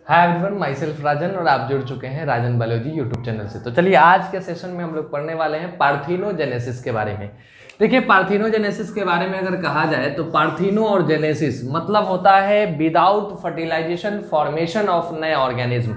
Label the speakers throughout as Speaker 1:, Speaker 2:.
Speaker 1: Hi everyone, my self राजन और आप जुड़ चुके हैं राजन बायोलॉजी यूट्यूब चैनल से। तो चलिए आज के सेशन में हम लोग पढ़ने वाले हैं पार्थिनोजेनेसिस के बारे में। देखिए, पार्थिनोजेनेसिस के बारे में अगर कहा जाए तो पार्थिनो और जेनेसिस मतलब होता है विदाउट फर्टिलाइजेशन फॉर्मेशन ऑफ नए ऑर्गेनिज्म।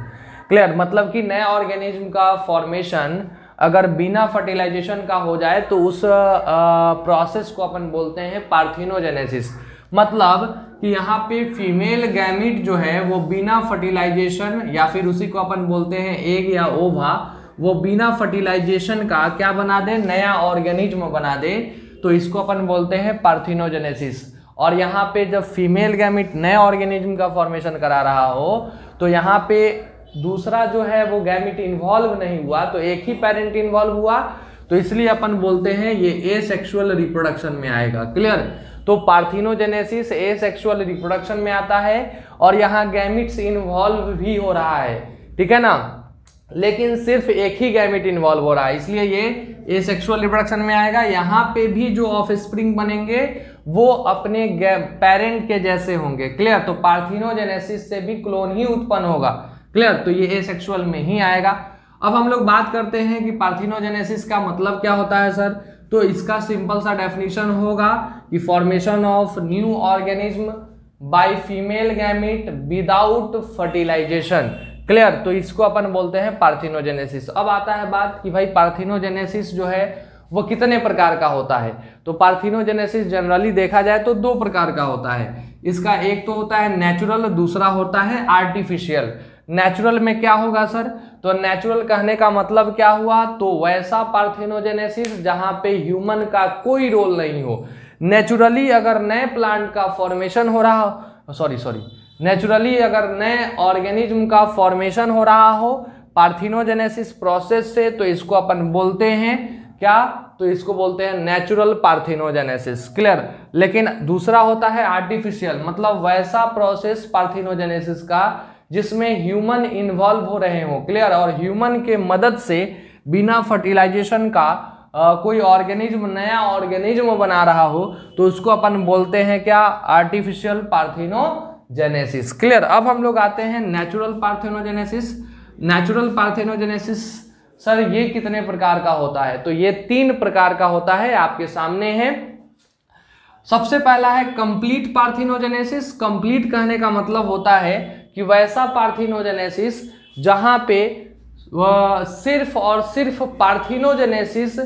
Speaker 1: क्लियर? मतलब कि नए ऑर्गेनिज्म का फॉर्मेशन अगर बिना फर्टिलाइजेशन का हो जाए तो उस प्रोसेस को अपन बोलते हैं पार्थिनोजेनेसिस। मतलब कि यहाँ पे फीमेल गैमिट जो है वो बिना फर्टिलाइजेशन या फिर उसी को अपन बोलते हैं एग या ओवा, वो बिना फर्टिलाइजेशन का क्या बना दे, नया ऑर्गेनिज्म बना दे, तो इसको अपन बोलते हैं पार्थिनोजेनेसिस। और यहाँ पे जब फीमेल गैमिट नए ऑर्गेनिज्म का फॉर्मेशन करा रहा हो तो यहाँ पे दूसरा जो है वो गैमिट इन्वॉल्व नहीं हुआ, तो एक ही पेरेंट इन्वॉल्व हुआ, तो इसलिए अपन बोलते हैं ये एसेक्सुअल रिप्रोडक्शन में आएगा। क्लियर? तो पार्थिनोजेनेसिस एसेक्सुअल रिप्रोडक्शन में आता है और यहाँ गैमिट्स इन्वॉल्व भी हो रहा है, ठीक है ना, लेकिन सिर्फ एक ही गैमिट इन्वॉल्व हो रहा है, इसलिए ये एसेक्सुअल रिप्रोडक्शन में आएगा। यहाँ पे भी जो ऑफस्प्रिंग बनेंगे वो अपने पेरेंट के जैसे होंगे। क्लियर? तो पार्थिनोजेनेसिस से भी क्लोन ही उत्पन्न होगा। क्लियर? तो ये एसेक्सुअल में ही आएगा। अब हम लोग बात करते हैं कि पार्थिनोजेनेसिस का मतलब क्या होता है सर। तो इसका सिंपल सा डेफिनेशन होगा कि formation of new organism by female gamete without fertilization. Clear? तो इसको अपन बोलते हैं पार्थिनोजेनेसिस। अब आता है बात कि भाई पार्थिनोजेनेसिस जो है वो कितने प्रकार का होता है। तो पार्थिनोजेनेसिस जनरली देखा जाए तो दो प्रकार का होता है। इसका एक तो होता है नेचुरल, दूसरा होता है आर्टिफिशियल। नेचुरल में क्या होगा सर? तो नेचुरल कहने का मतलब क्या हुआ, तो वैसा पार्थिनोजेनेसिस जहां पे ह्यूमन का कोई रोल नहीं हो। नेचुरली अगर नए प्लांट का फॉर्मेशन हो रहा हो, नेचुरली अगर नए ऑर्गेनिज्म का फॉर्मेशन हो रहा हो पार्थिनोजेनेसिस प्रोसेस से, तो इसको अपन बोलते हैं क्या, तो इसको बोलते हैं नेचुरल पार्थिनोजेनेसिस। क्लियर? लेकिन दूसरा होता है आर्टिफिशियल, मतलब वैसा प्रोसेस पार्थिनोजेनेसिस का जिसमें ह्यूमन इन्वॉल्व हो रहे हो। क्लियर? और ह्यूमन के मदद से बिना फर्टिलाइजेशन का कोई ऑर्गेनिज्म नया ऑर्गेनिज्म बना रहा हो, तो उसको अपन बोलते हैं क्या, आर्टिफिशियल पार्थिनोजेनेसिस। क्लियर? अब हम लोग आते हैं natural parthenogenesis. Natural parthenogenesis sir ये कितने प्रकार का होता है, तो ये 3 प्रकार का होता है, आपके सामने है। सबसे पहला है कंप्लीट पार्थिनोजेनेसिस। कंप्लीट कहने का मतलब होता है कि वैसा पार्थिनोजेनेसिस जहां पे सिर्फ और सिर्फ पार्थिनोजेनेसिस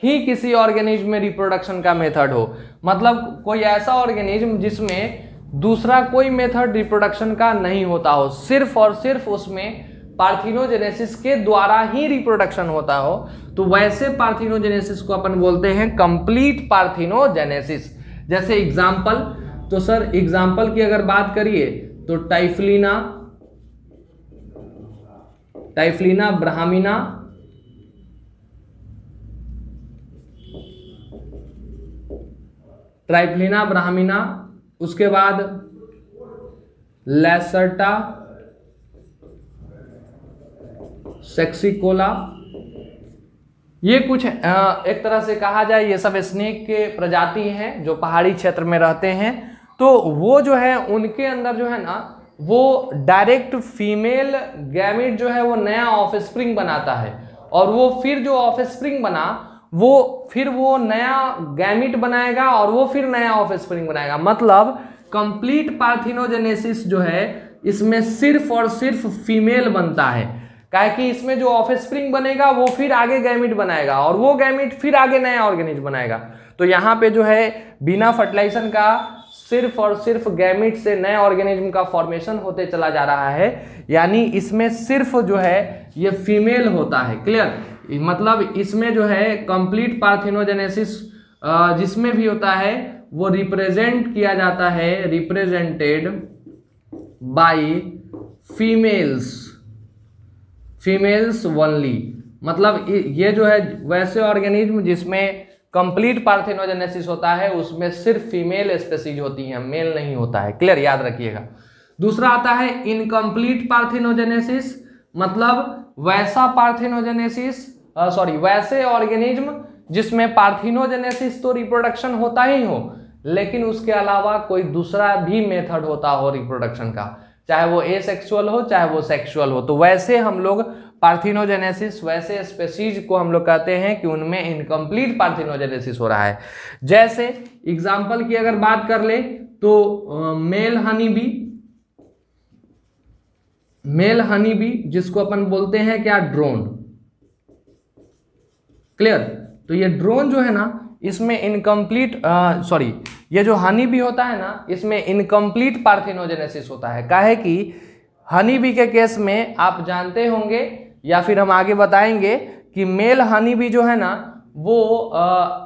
Speaker 1: ही किसी ऑर्गेनिज्म में रिप्रोडक्शन का मेथड हो। मतलब कोई ऐसा ऑर्गेनिज्म जिसमें दूसरा कोई मेथड रिप्रोडक्शन का नहीं होता हो, सिर्फ और सिर्फ उसमें पार्थिनोजेनेसिस के द्वारा ही रिप्रोडक्शन होता हो, तो वैसे पार्थिनोजेनेसिस को अपन बोलते हैं कंप्लीट पार्थिनोजेनेसिस। जैसे एग्जाम्पल, तो सर एग्जाम्पल की अगर बात करिए तो टाइफलिना ब्राह्मीना, ट्राइफलिना ब्राह्मीना, उसके बाद लैसर्टा सेक्सिकोला, ये कुछ एक तरह से कहा जाए ये सब स्नेक के प्रजाति हैं जो पहाड़ी क्षेत्र में रहते हैं। तो वो जो है उनके अंदर जो है ना वो डायरेक्ट फीमेल गैमिट जो है वो नया ऑफस्प्रिंग बनाता है, और वो फिर जो ऑफस्प्रिंग बना वो फिर वो नया गैमिट बनाएगा और वो फिर नया ऑफस्प्रिंग बनाएगा। मतलब कंप्लीट पार्थिनोजेनेसिस जो है इसमें सिर्फ और सिर्फ फीमेल बनता है, काहे कि इसमें जो ऑफस्प्रिंग बनेगा वो फिर आगे गैमिट बनाएगा और वो गैमिट फिर आगे नया ऑर्गेनिज्म बनाएगा। तो यहाँ पे जो है बिना फर्टिलाइजेशन का सिर्फ और सिर्फ गैमिट से नए ऑर्गेनिज्म का फॉर्मेशन होते चला जा रहा है, यानी इसमें सिर्फ जो है ये फीमेल होता है। क्लियर? मतलब इसमें जो है कंप्लीट पार्थिनोजेनेसिस जिसमें भी होता है वो रिप्रेजेंट किया जाता है, रिप्रेजेंटेड बाय फीमेल्स ओनली। मतलब ये जो है वैसे ऑर्गेनिज्म जिसमें कंप्लीट पार्थिनोजेनेसिस होता है उसमें सिर्फ फीमेल स्पीसीज होती हैं, मेल नहीं होता है। क्लियर? याद रखिएगा। दूसरा आता है इनकम्प्लीट पार्थिनोजेनेसिस, मतलब वैसा पार्थिनोजेनेसिस वैसे ऑर्गेनिज्म जिसमें पार्थिनोजेनेसिस तो रिप्रोडक्शन होता ही हो, लेकिन उसके अलावा कोई दूसरा भी मेथड होता हो रिप्रोडक्शन का। चाहे वो एसेक्सुअल हो चाहे वो सेक्सुअल हो। तो वैसे हम लोग पार्थिनोजेनेसिस, वैसे स्पेसीज को हम लोग कहते हैं कि उनमें इनकम्प्लीट पार्थिनोजेनेसिस हो रहा है। जैसे एग्जाम्पल की अगर बात कर ले तो मेल हनी बी जिसको अपन बोलते हैं क्या, ड्रोन। क्लियर। तो ये ड्रोन जो है ना, इसमें इनकम्प्लीट ये जो हनी बी होता है ना, इसमें इनकम्प्लीट पार्थिनोजेनेसिस होता है। काहे कि हनी बी के केस में आप जानते होंगे या फिर हम आगे बताएंगे कि मेल हनी बी जो है ना वो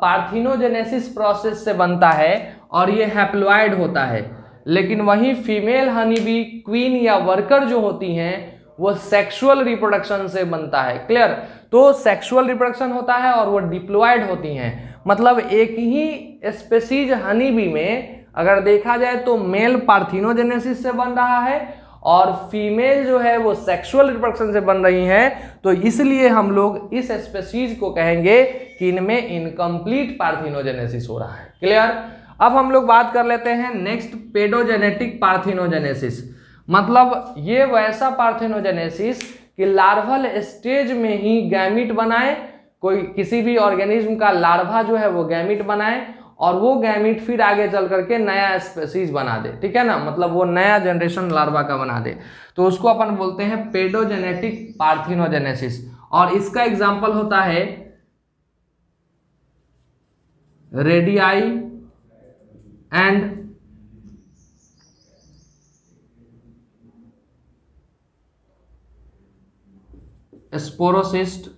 Speaker 1: पार्थिनोजेनेसिस प्रोसेस से बनता है और ये हैप्लॉइड होता है, लेकिन वहीं फीमेल हनी बी क्वीन या वर्कर जो होती हैं वो सेक्सुअल रिप्रोडक्शन से बनता है। क्लियर। तो सेक्सुअल रिप्रोडक्शन होता है और वो डिप्लॉयड होती हैं। मतलब एक ही स्पेसीज हनी बी में अगर देखा जाए तो मेल पार्थिनोजेनेसिस से बन रहा है और फीमेल जो है वो सेक्सुअल रिप्रोडक्शन से बन रही हैं। तो इसलिए हम लोग इस स्पेसीज को कहेंगे कि इनमें इनकम्प्लीट पार्थिनोजेनेसिस हो रहा है। क्लियर। अब हम लोग बात कर लेते हैं नेक्स्ट, पेडोजेनेटिक पार्थिनोजेनेसिस। मतलब ये वैसा पार्थिनोजेनेसिस कि लार्वल स्टेज में ही गैमीट बनाए, कोई किसी भी ऑर्गेनिज्म का लार्वा जो है वो गैमीट बनाए और वो गैमीट फिर आगे चल करके नया स्पेसीज बना दे। ठीक है ना, मतलब वो नया जनरेशन लार्वा का बना दे, तो उसको अपन बोलते हैं पेडोजेनेटिक पार्थिनोजेनेसिस। और इसका एग्जाम्पल होता है rediae and sporocyst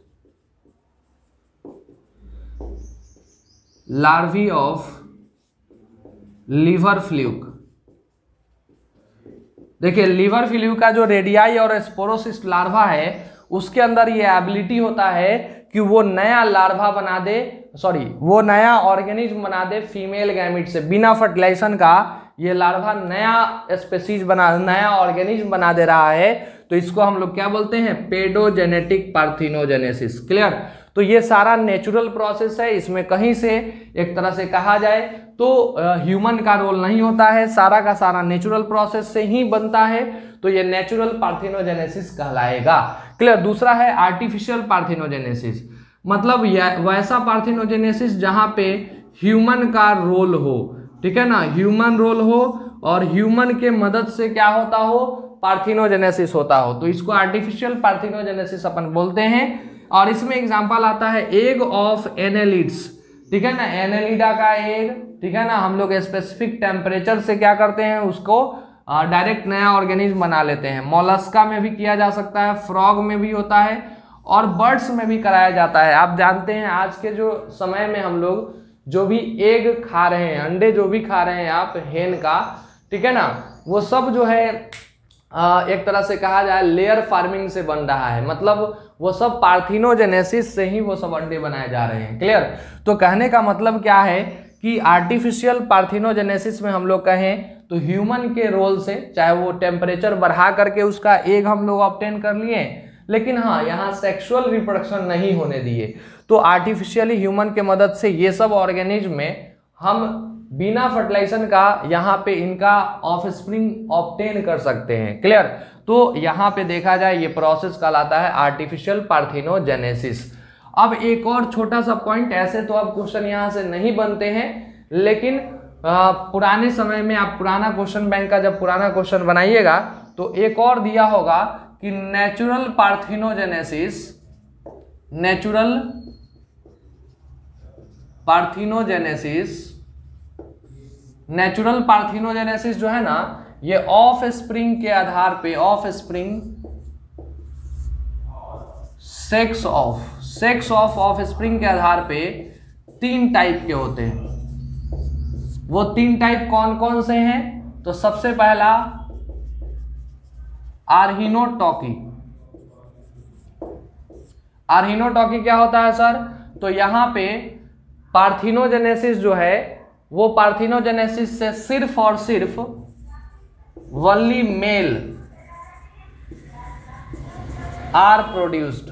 Speaker 1: larvae of liver fluke. देखिए लीवर फ्लूक का जो रेडियाई और स्पोरोसिस्ट लार्वा है उसके अंदर ये एबिलिटी होता है कि वो नया लार्वा बना दे, वो नया ऑर्गेनिज्म बना दे फीमेल गैमिट से। बिना फर्टिलाइजेशन का ये लार्वा नया स्पेसीज नया ऑर्गेनिज्म बना दे रहा है। तो इसको हम लोग क्या बोलते हैं, पेडोजेनेटिक पार्थिनोजेनेसिस। क्लियर। तो ये सारा नेचुरल प्रोसेस है, इसमें कहीं से एक तरह से कहा जाए तो ह्यूमन का रोल नहीं होता है, सारा का सारा नेचुरल प्रोसेस से ही बनता है। तो ये नेचुरल पार्थिनोजेनेसिस कहलाएगा। क्लियर। दूसरा है आर्टिफिशियल पार्थिनोजेनेसिस। मतलब वैसा पार्थिनोजेनेसिस जहां पे ह्यूमन का रोल हो। ठीक है ना, ह्यूमन रोल हो और ह्यूमन के मदद से क्या होता हो, पार्थिनोजेनेसिस होता हो, तो इसको आर्टिफिशियल पार्थिनोजेनेसिस अपन बोलते हैं। और इसमें एग्जांपल आता है एग ऑफ एनेलिड्स। ठीक है ना, एनेलिडा का एग। ठीक है ना, हम लोग स्पेसिफिक टेम्परेचर से क्या करते हैं, उसको डायरेक्ट नया ऑर्गेनिज्म बना लेते हैं। मोलस्का में भी किया जा सकता है, फ्रॉग में भी होता है और बर्ड्स में भी कराया जाता है। आप जानते हैं आज के जो समय में हम लोग जो भी एग खा रहे हैं, अंडे जो भी खा रहे हैं आप हेन का, ठीक है ना, वो सब जो है एक तरह से कहा जाए लेयर फार्मिंग से बन रहा है। मतलब वो सब पार्थिनोजेनेसिस से ही वो सब अंडे बनाए जा रहे हैं। क्लियर। तो कहने का मतलब क्या है कि आर्टिफिशियल पार्थिनोजेनेसिस में हम लोग कहें तो ह्यूमन के रोल से, चाहे वो टेम्परेचर बढ़ा करके उसका एग हम लोग ऑब्टेन कर लिए, लेकिन हाँ यहाँ सेक्सुअल रिप्रोडक्शन नहीं होने दिए। तो आर्टिफिशियली ह्यूमन के मदद से ये सब ऑर्गेनिज्म में हम बिना फर्टिलाइजेशन का यहाँ पे इनका ऑफस्प्रिंग ऑब्टेन कर सकते हैं। क्लियर। तो यहाँ पे देखा जाए ये प्रोसेस कहलाता है आर्टिफिशियल पार्थिनोजेनेसिस। अब एक और छोटा सा पॉइंट, ऐसे तो अब क्वेश्चन यहाँ से नहीं बनते हैं, लेकिन पुराने समय में आप पुराना क्वेश्चन बैंक का जब पुराना क्वेश्चन बनाइएगा तो एक और दिया होगा कि नेचुरल पार्थिनोजेनेसिस जो है ना, ये ऑफ स्प्रिंग के आधार पे, of spring sex of spring के आधार पे 3 टाइप के होते हैं। वो 3 टाइप कौन कौन से हैं? तो सबसे पहला आर्हिनोटॉकी। आर्हिनोटॉकी क्या होता है सर? तो यहां पे पार्थिनोजेनेसिस जो है वो पार्थिनोजेनेसिस से सिर्फ और सिर्फ ओनली मेल आर प्रोड्यूस्ड।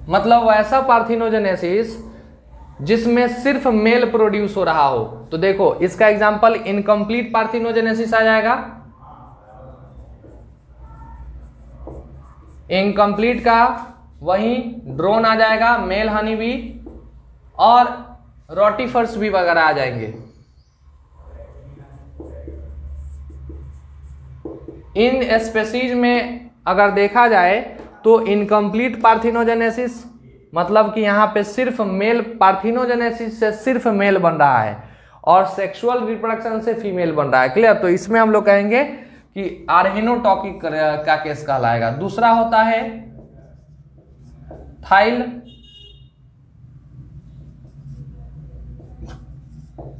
Speaker 1: मतलब वैसा पार्थिनोजेनेसिस जिसमें सिर्फ मेल प्रोड्यूस हो रहा हो। तो देखो इसका एग्जांपल इनकम्प्लीट पार्थिनोजेनेसिस आ जाएगा, इनकम्प्लीट का वही ड्रोन आ जाएगा, मेल हनी बी और रोटिफर्स भी वगैरह आ जाएंगे। इन स्पेसीज में अगर देखा जाए तो इनकम्प्लीट पार्थिनोजेनेसिस मतलब कि यहाँ पे सिर्फ मेल, पार्थिनोजेनेसिस से सिर्फ मेल बन रहा है और सेक्सुअल रिप्रोडक्शन से फीमेल बन रहा है। क्लियर? तो इसमें हम लोग कहेंगे कि आर्हेनोटॉकी का केस कहलाएगा। दूसरा होता है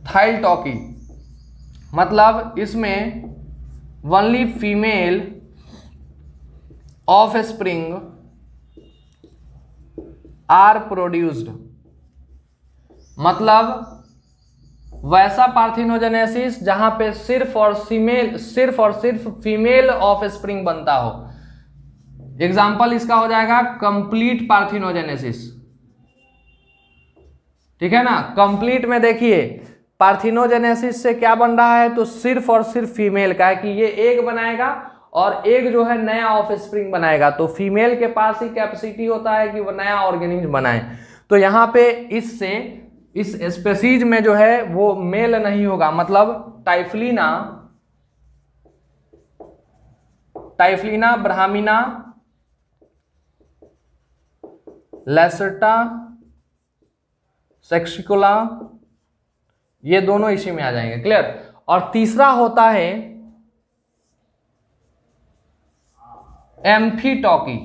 Speaker 1: थाइल टॉकी, मतलब इसमें only female offspring are produced, मतलब वैसा पार्थिनोजेनेसिस जहां पे सिर्फ और सिर्फ फीमेल ऑफ स्प्रिंग बनता हो। एग्जाम्पल इसका हो जाएगा कंप्लीट पार्थिनोजेनेसिस। ठीक है ना? कंप्लीट में देखिए पार्थिनोजेनेसिस से क्या बन रहा है, तो सिर्फ और सिर्फ फीमेल का है कि ये एग बनाएगा और एग जो है नया ऑफ स्प्रिंग बनाएगा। तो फीमेल के पास ही कैपेसिटी होता है कि वो नया ऑर्गेनिज्म बनाए। तो यहाँ पे इससे इस स्पेसीज में जो है वो मेल नहीं होगा, मतलब टाइफलिना ब्राह्मिना, लैसर्टा, सेक्सिकुला, ये दोनों इसी में आ जाएंगे। क्लियर? और तीसरा होता है एम्फीटॉकी।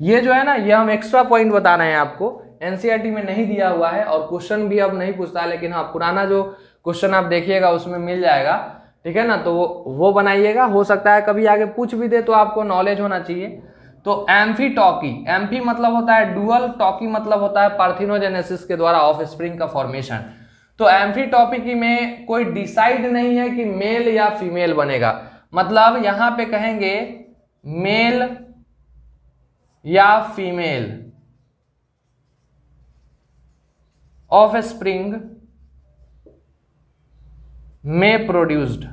Speaker 1: ये जो है ना, ये हम एक्स्ट्रा पॉइंट बता रहे हैं आपको, एनसीईआरटी में नहीं दिया हुआ है और क्वेश्चन भी अब नहीं पूछता है, लेकिन हाँ पुराना जो क्वेश्चन आप देखिएगा उसमें मिल जाएगा। ठीक है ना? तो वो बनाइएगा, हो सकता है कभी आगे पूछ भी दे तो आपको नॉलेज होना चाहिए। तो एम्फीटॉकी, एम्फी मतलब होता है डुअल, टॉकी मतलब होता है पार्थिनोजेनेसिस के द्वारा ऑफ स्प्रिंग का फॉर्मेशन। तो एम्फीटॉकी में कोई डिसाइड नहीं है कि मेल या फीमेल बनेगा, मतलब यहां पे कहेंगे मेल या फीमेल ऑफ स्प्रिंग में प्रोड्यूस्ड।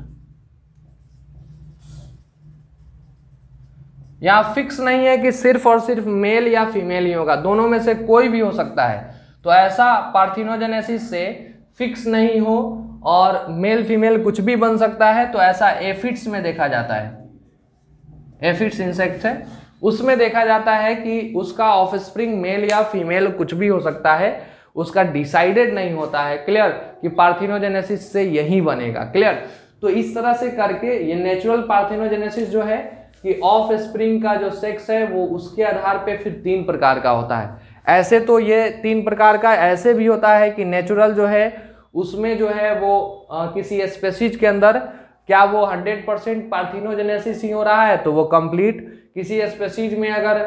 Speaker 1: यहां फिक्स नहीं है कि सिर्फ और सिर्फ मेल या फीमेल ही होगा, दोनों में से कोई भी हो सकता है। तो ऐसा पार्थिनोजेनेसिस से फिक्स नहीं हो और मेल फीमेल कुछ भी बन सकता है, तो ऐसा एफिड्स में देखा जाता है। एफिड्स इंसेक्ट है, उसमें देखा जाता है कि उसका ऑफस्प्रिंग मेल या फीमेल कुछ भी हो सकता है, उसका डिसाइडेड नहीं होता है। क्लियर? कि पार्थिनोजेनेसिस से यही बनेगा। क्लियर? तो इस तरह से करके ये नेचुरल पार्थिनोजेनेसिस जो है कि ऑफ स्प्रिंग का जो सेक्स है वो उसके आधार पे फिर 3 प्रकार का होता है। ऐसे तो ये 3 प्रकार का ऐसे भी होता है कि नेचुरल जो है उसमें जो है वो किसी स्पेसीज के अंदर क्या वो 100% पार्थिनोजेनेसिस ही हो रहा है तो वो कंप्लीट, किसी स्पेसीज में अगर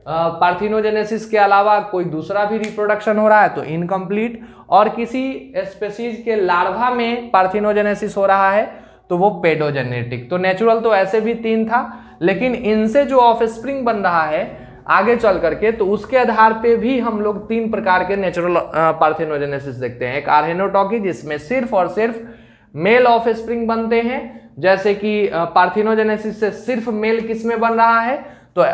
Speaker 1: पार्थिनोजेनेसिस के अलावा कोई दूसरा भी रिप्रोडक्शन हो रहा है तो इनकम्प्लीट, और किसी स्पेसीज के लार्वा में पार्थिनोजेनेसिस हो रहा है तो वो पेडोजेनेटिक। तो नेचुरल तो ऐसे भी 3 था, लेकिन इनसे जो ऑफस्प्रिंग बन रहा है आगे चल करके तो उसके आधार पे भी हम लोग 3 प्रकार के नेचुरल पार्थिनोजेनेसिस देखते हैं। एक आर्हेनोटॉकी जिसमें सिर्फ और सिर्फ मेल ऑफस्प्रिंग बनते हैं, जैसे कि पार्थिनोजेनेसिस से सिर्फ मेल किसमें बन रहा है तो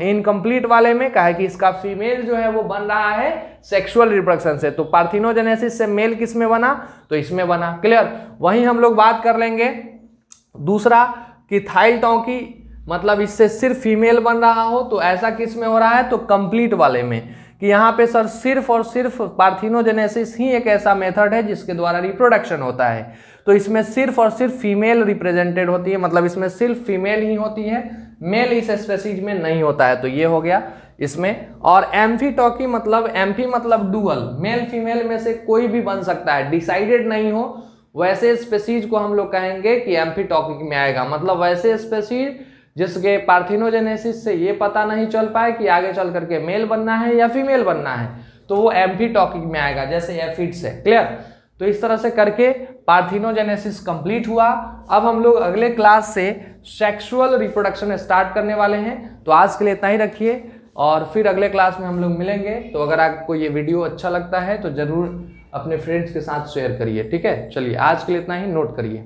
Speaker 1: इनकम्प्लीट वाले में कहा है कि इसका फीमेल जो है वो बन रहा है सेक्सुअल रिप्रोडक्शन से। तो पार्थिनोजेनेसिस से मेल किसमें बना तो इसमें बना। क्लियर? वहीं हम लोग बात कर लेंगे दूसरा कि थाइल टॉकी, मतलब इससे सिर्फ फीमेल बन रहा हो तो ऐसा किस में हो रहा है तो कंप्लीट वाले में, कि यहाँ पे सर सिर्फ और सिर्फ पार्थिनोजेनेसिस ही एक ऐसा मेथड है जिसके द्वारा रिप्रोडक्शन होता है। तो इसमें सिर्फ और सिर्फ फीमेल रिप्रेजेंटेड होती है, मतलब इसमें सिर्फ फीमेल ही होती है, मेल इस स्पेसीज में नहीं होता है। तो ये हो गया इसमें। और एम्फीटॉकी मतलब, एम्फी मतलब डुअल, मेल फीमेल में से कोई भी बन सकता है, डिसाइडेड नहीं हो, वैसे स्पेसीज को हम लोग कहेंगे कि एम्फीटॉकी में आएगा। मतलब वैसे स्पेसीज जिसके पार्थिनोजेनेसिस से ये पता नहीं चल पाए कि आगे चल करके मेल बनना है या फीमेल बनना है तो वो एम्फीटॉकी में आएगा, जैसे एफिड्स है। क्लियर? तो इस तरह से करके पार्थिनोजेनेसिस कंप्लीट हुआ। अब हम लोग अगले क्लास से सेक्सुअल रिप्रोडक्शन स्टार्ट करने वाले हैं। तो आज के लिए इतना ही रखिए। और फिर अगले क्लास में हम लोग मिलेंगे। तो अगर आपको ये वीडियो अच्छा लगता है तो ज़रूर अपने फ्रेंड्स के साथ शेयर करिए, ठीक है। चलिए आज के लिए इतना ही, नोट करिए।